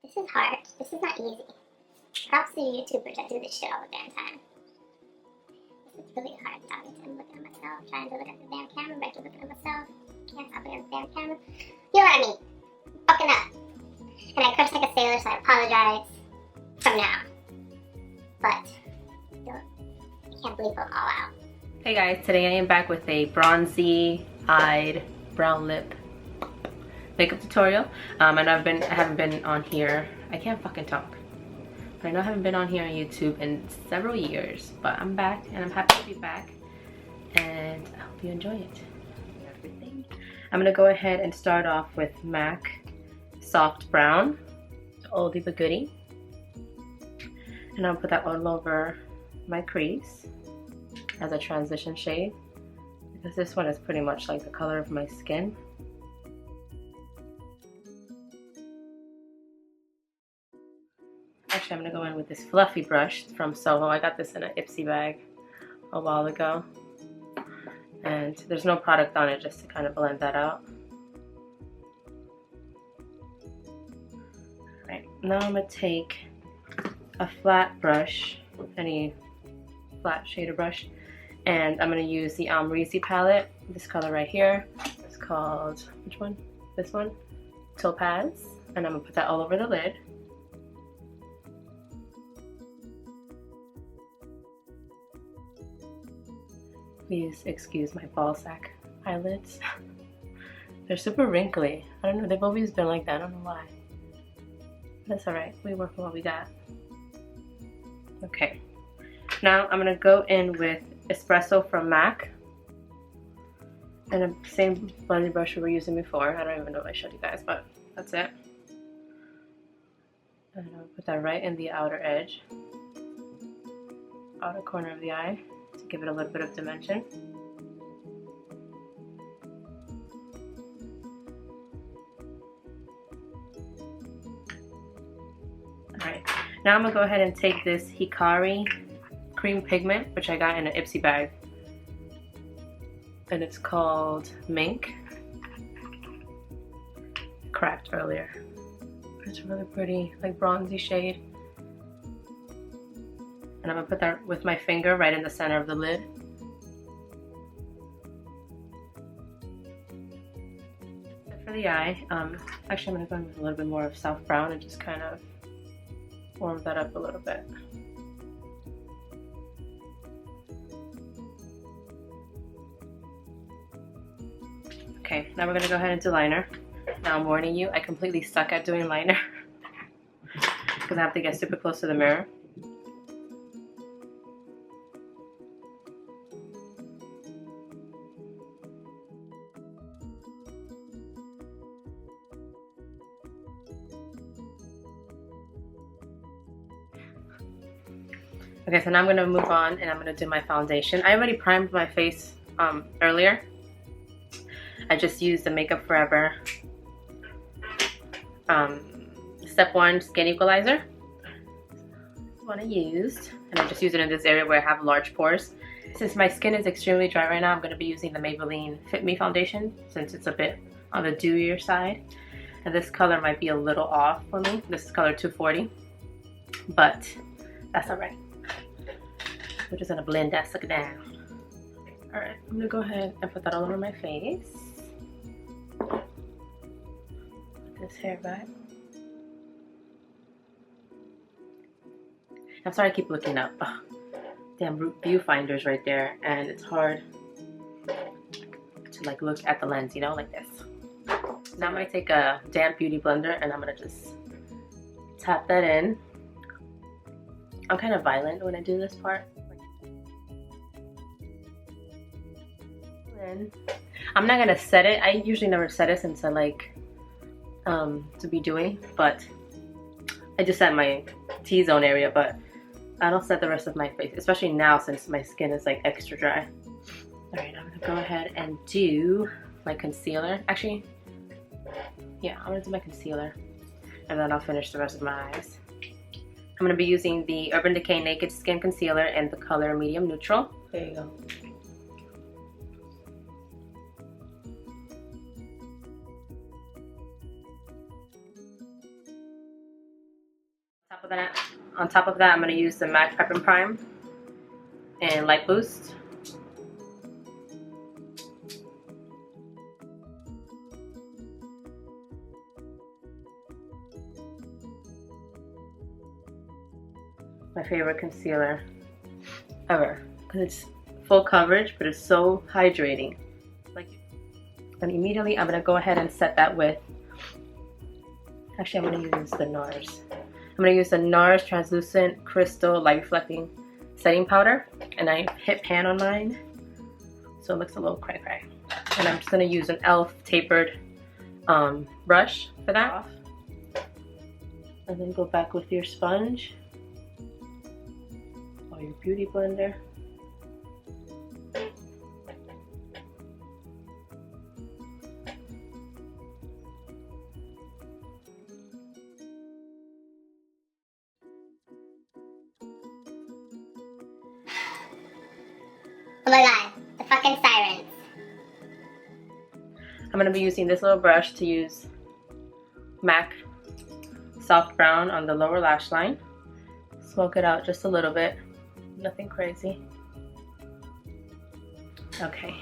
This is hard. This is not easy. Props to YouTubers that do this shit all the damn time. This is really hard talking to him, looking at myself, trying to look at the damn camera, but I keep looking at myself. Can't stop looking at the damn camera. You know what I mean? Fucking up. And I curse like a sailor, so I apologize from now. But still, I can't bleep them all out. Hey guys, today I am back with a bronzy-eyed brown lip makeup tutorial. I haven't been on here. I can't fucking talk. But I know I haven't been on here on YouTube in several years, but I'm back and I'm happy to be back. And I hope you enjoy it. Everything. I'm gonna go ahead and start off with MAC Soft Brown, oldie but goodie. And I'll put that all over my crease as a transition shade, because this one is pretty much like the color of my skin. Actually, I'm gonna go in with this fluffy brush from Soho. I got this in an Ipsy bag a while ago, and there's no product on it, just to kind of blend that out. Alright, now I'm gonna take a flat brush, any flat shader brush, and I'm gonna use the Reezy palette, this color right here. It's called, which one? This one? Topaz. And I'm gonna put that all over the lid. Please excuse my ball sack eyelids. They're super wrinkly. I don't know, they've always been like that, I don't know why. That's alright, we work with what we got. Okay, now I'm gonna go in with Espresso from MAC, and the same blending brush we were using before. I don't even know if I showed you guys, but that's it. And I'll put that right in the outer edge, outer corner of the eye, to give it a little bit of dimension. Alright, now I'm gonna go ahead and take this Hikari cream pigment, which I got in an Ipsy bag, and it's called Mink. Cracked earlier. It's a really pretty, like, bronzy shade. And I'm gonna put that with my finger right in the center of the lid. For the eye, actually I'm gonna go in with a little bit more of soft brown and just kind of warm that up a little bit. Okay, now we're gonna go ahead and do liner. Now I'm warning you, I completely suck at doing liner because I have to get super close to the mirror. Okay, so now I'm gonna move on and I'm gonna do my foundation. I already primed my face earlier. I just used the Makeup Forever Step 1 Skin Equalizer. That's what I used, and I just use it in this area where I have large pores. Since my skin is extremely dry right now, I'm going to be using the Maybelline Fit Me foundation, since it's a bit on the dewier side. And this color might be a little off for me. This is color 240, but that's alright. We're just going to blend that sucker down. Alright, I'm going to go ahead and put that all over my face. Put this hair back. I'm sorry I keep looking up. Ugh, damn viewfinders right there, and it's hard to like look at the lens, you know, like this. Now I'm going to take a damp beauty blender and I'm going to just tap that in. I'm kind of violent when I do this part. Then I'm not gonna set it. I usually never set it since I like to be dewy, but I just set my T-zone area, but I don't set the rest of my face, especially now since my skin is like extra dry. Alright, I'm gonna go ahead and do my concealer. Actually, yeah, I'm gonna do my concealer and then I'll finish the rest of my eyes. I'm gonna be using the Urban Decay Naked Skin Concealer in the color Medium Neutral. There you go. On top of that, I'm going to use the MAC Prep and Prime and Light Boost. My favorite concealer ever, because it's full coverage, but it's so hydrating. And immediately I'm gonna go ahead and set that with, actually I'm gonna use the NARS. I'm gonna use the NARS Translucent Crystal Light Reflecting Setting Powder, and I hit pan on mine, so it looks a little cray cray. And I'm just gonna use an e.l.f. tapered brush for that. And then go back with your sponge or your beauty blender. Oh my god, the fucking sirens. I'm going to be using this little brush to use MAC Soft Brown on the lower lash line. Smoke it out just a little bit. Nothing crazy. Okay.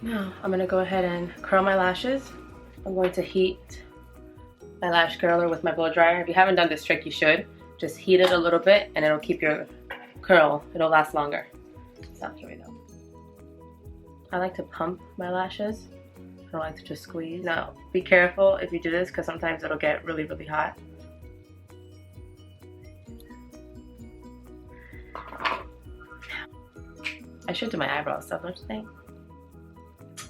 Now I'm going to go ahead and curl my lashes. I'm going to heat my lash curler with my blow dryer. If you haven't done this trick, you should. Just heat it a little bit and it'll keep your curl. It'll last longer. So here we go. I like to pump my lashes. I don't like to just squeeze. Now, be careful if you do this because sometimes it'll get really, really hot. I should do my eyebrows stuff, don't you think?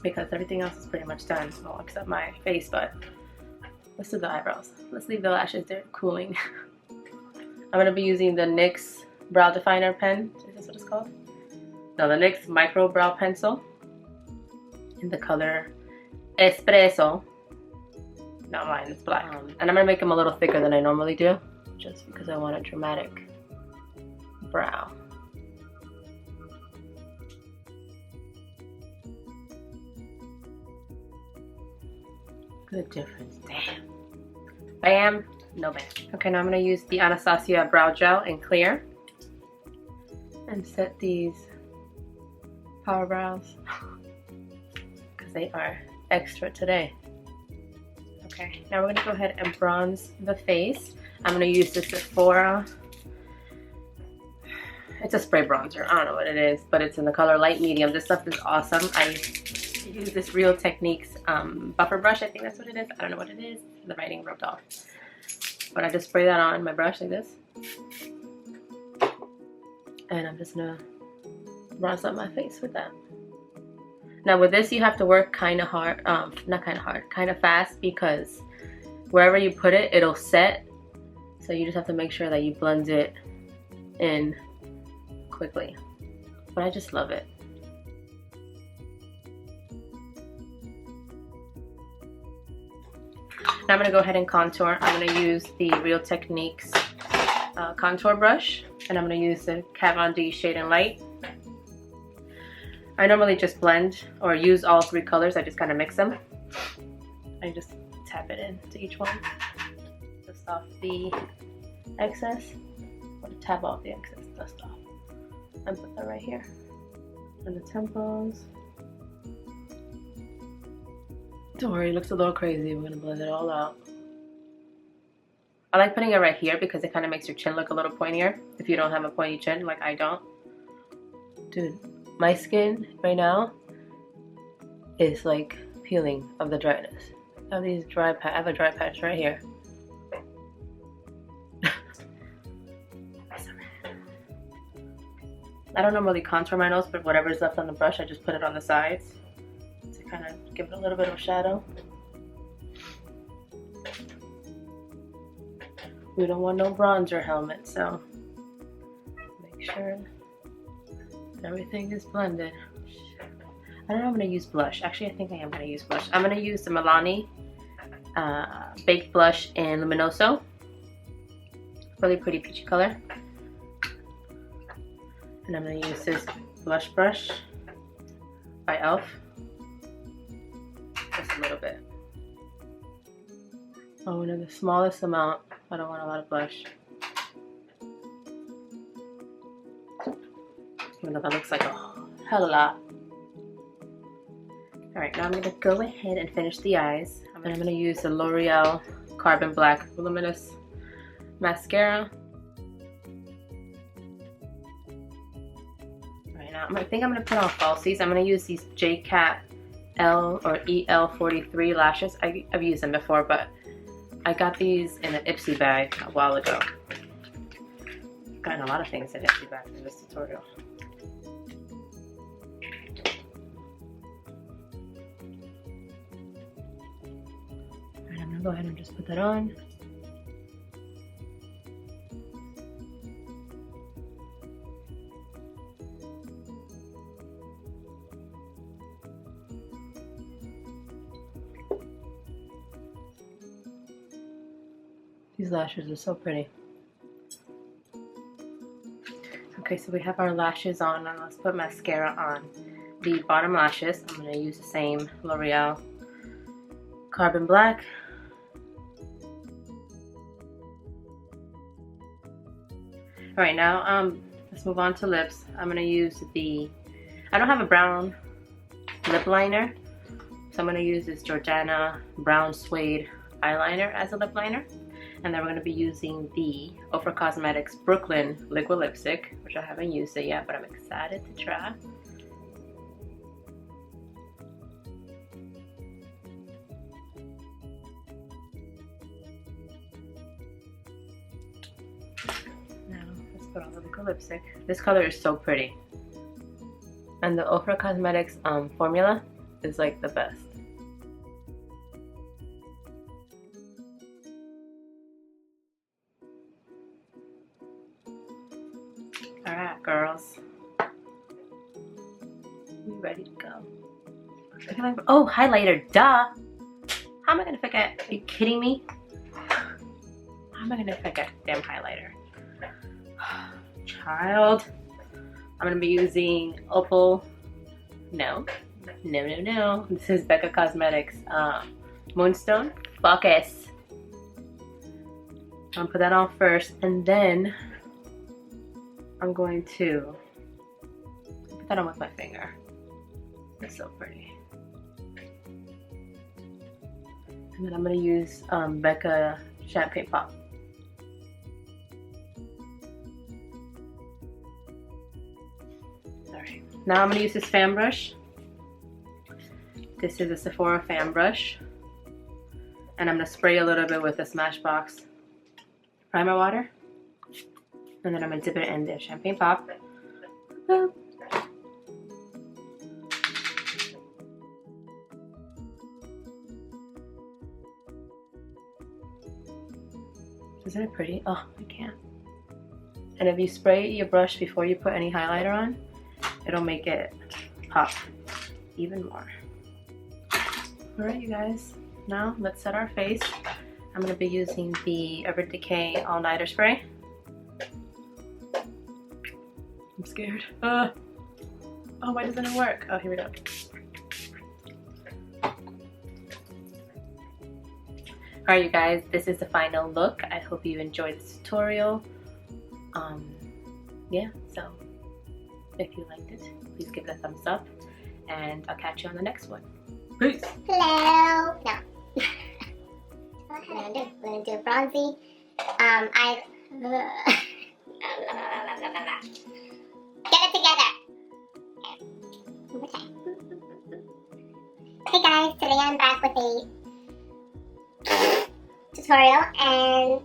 Because everything else is pretty much done, well, except my face, but let's do the eyebrows. Let's leave the lashes there cooling. I'm going to be using the NYX Brow Definer pen. Is this what it's called? No, the NYX Micro Brow Pencil in the color Espresso. Not mine, it's black. And I'm going to make them a little thicker than I normally do, just because I want a dramatic brow. Good difference, damn. Bam, no bam. Okay, now I'm going to use the Anastasia Brow Gel in clear and set these power brows because they are extra today. Okay, now we're going to go ahead and bronze the face. I'm going to use this Ofra. It's a spray bronzer. I don't know what it is, but it's in the color light medium. This stuff is awesome. I use this Real Techniques buffer brush. I think that's what it is. I don't know what it is. The writing rubbed off. But I just spray that on my brush like this. And I'm just going to bronze up my face with that. Now with this you have to work kind of hard, not kind of hard, kind of fast, because wherever you put it, it'll set. So you just have to make sure that you blend it in quickly. But I just love it. Now I'm going to go ahead and contour. I'm going to use the Real Techniques contour brush, and I'm going to use the Kat Von D Shade and Light. I normally just blend or use all three colors. I just kind of mix them. I just tap it into each one. Dust off the excess. Or tap off the excess dust off. And put that right here. On the temples. Don't worry, it looks a little crazy. We're going to blend it all out. I like putting it right here because it kind of makes your chin look a little pointier if you don't have a pointy chin like I don't. Dude, my skin right now is like peeling of the dryness. I have these I have a dry patch right here. I don't normally contour my nose, but whatever's left on the brush, I just put it on the sides to kind of give it a little bit of a shadow. We don't want no bronzer helmet, so make sure everything is blended. I don't know if I'm going to use blush. Actually, I think I am going to use blush. I'm going to use the Milani Baked Blush in Luminoso. Really pretty peachy color. And I'm going to use this blush brush by e.l.f. Just a little bit. Oh, and in the smallest amount I don't want a lot of blush. Even though that looks like a hell of a lot. Alright, now I'm going to go ahead and finish the eyes. I'm going to use the L'Oreal Carbon Black Voluminous Mascara. Alright, now I think I'm going to put on falsies. I'm going to use these JCat L or EL43 lashes. I've used them before, but I got these in an Ipsy bag a while ago. I've gotten a lot of things in Ipsy bags in this tutorial. Alright, I'm gonna go ahead and just put that on. These lashes are so pretty. Okay, so we have our lashes on. Now let's put mascara on the bottom lashes. I'm going to use the same L'Oreal Carbon Black. Alright, now let's move on to lips. I'm going to use I don't have a brown lip liner, so I'm going to use this Jordana Brown Suede eyeliner as a lip liner. And then we're going to be using the Ofra Cosmetics Brooklyn Liquid Lipstick, which I haven't used it yet, but I'm excited to try. Now, let's put on the liquid lipstick. This color is so pretty. And the Ofra Cosmetics formula is like the best. Alright, girls. We ready to go. Oh, highlighter, duh! How am I gonna forget? Are you kidding me? How am I gonna forget damn highlighter? Child. I'm gonna be using Opal. No. This is Becca Cosmetics Moonstone Focus. I'm gonna put that on first, and then I'm going to put that on with my finger. It's so pretty. And then I'm going to use Becca Champagne Pop. Alright, now I'm going to use this fan brush. This is a Sephora fan brush. And I'm going to spray a little bit with the Smashbox primer water. And then I'm going to dip it in the Champagne Pop. Boop. Isn't it pretty? Oh, I can't. And if you spray your brush before you put any highlighter on, it'll make it pop even more. Alright, you guys. Now, let's set our face. I'm going to be using the Urban Decay All Nighter Spray. I'm scared. Oh, why doesn't it work? Oh, here we go. Alright, you guys, this is the final look. I hope you enjoyed this tutorial. Yeah, so if you liked it, please give it a thumbs up, and I'll catch you on the next one. Peace! Hello! No. What am I gonna do? I'm gonna do a bronzy. Get it together! Okay. One more time. Hey guys, today I'm back with a tutorial, and